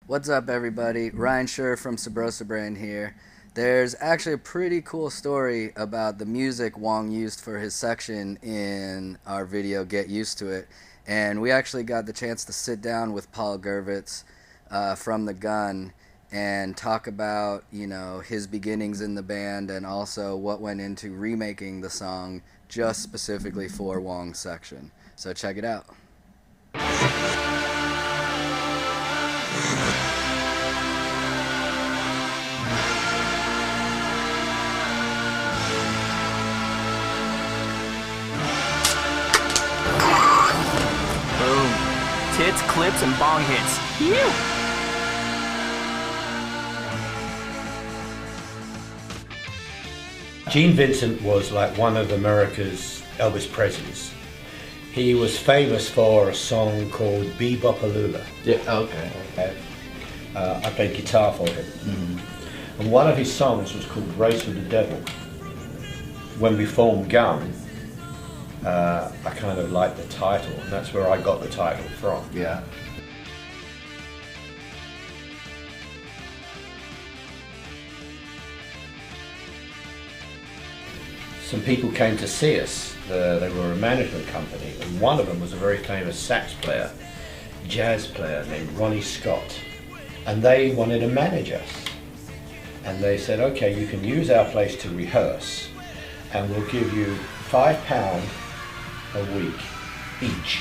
What's up, everybody? Ryan Schur from Subrosa brand here. There's actually a pretty cool story about the music Hoang used for his section in our video Get Used to It. And we actually got the chance to sit down with Paul Gurvitz from The Gun and talk about, his beginnings in the band and also what went into remaking the song just specifically for Hoang's section. So check it out. Boom. Tits, clips, and bong hits. Phew. Gene Vincent was like one of America's Elvis Presleys. He was famous for a song called Bebopalula. Yeah, okay. I played guitar for him. And one of his songs was called Race with the Devil. When we formed Gun, I kind of liked the title, and that's where I got the title from. Yeah. Some people came to see us. They were a management company, and one of them was a very famous sax player, jazz player named Ronnie Scott. And they wanted to manage us. And they said, okay, you can use our place to rehearse, and we'll give you £5 a week each.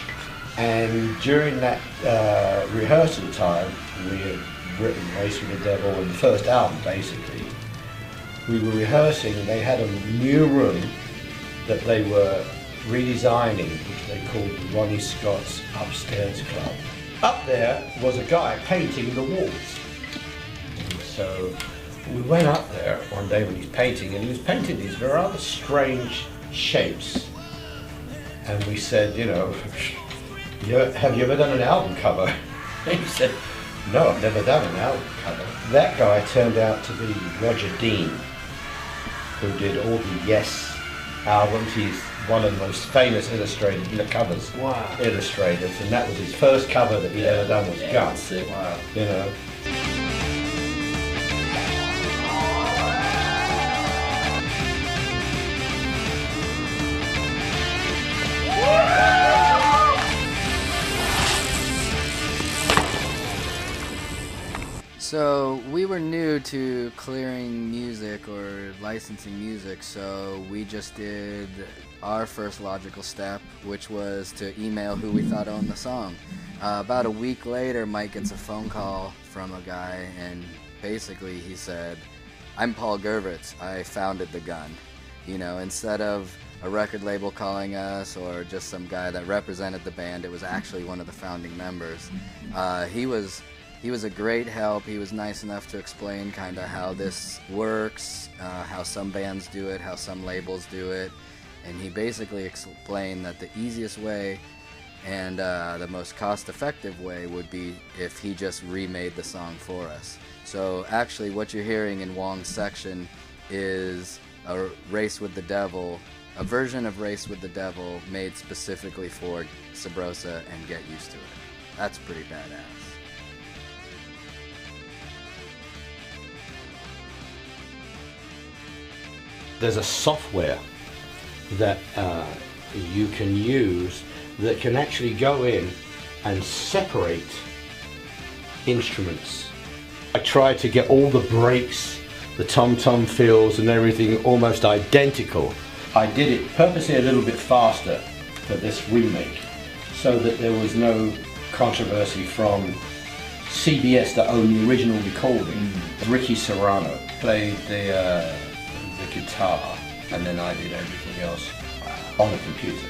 And during that rehearsal time, we had written Race with the Devil and the first album, basically. We were rehearsing, and they had a new room that they were redesigning, which they called Ronnie Scott's Upstairs Club. Up there was a guy painting the walls. And so we went up there one day when he's painting, and he was painting these rather strange shapes. And we said, have you ever done an album cover? And he said, no, I've never done an album cover. That guy turned out to be Roger Dean, who did all the Yes albums. He's one of the most famous illustrators, illustrators, and that was his first cover that he'd ever done was Gun. Wow. So we were new to clearing music or licensing music, so we just did our first logical step, which was to email who we thought owned the song. About a week later, Mike gets a phone call from a guy, and basically he said, I'm Paul Gurvitz, I founded The Gun. Instead of a record label calling us or just some guy that represented the band, it was actually one of the founding members. He was a great help. He was nice enough to explain kind of how this works, how some bands do it, how some labels do it. And he basically explained that the easiest way and the most cost-effective way would be if he just remade the song for us. So actually what you're hearing in Hoang's section is a Race with the Devil, a version of Race with the Devil made specifically for Subrosa and Get Used to It. That's pretty badass. There's a software that you can use that can actually go in and separate instruments. I tried to get all the breaks, the tom-tom fills and everything almost identical. I did it purposely a little bit faster for this remake so that there was no controversy from CBS that owned the original recording. Ricky Serrano played the guitar, and then I did everything else on the computer.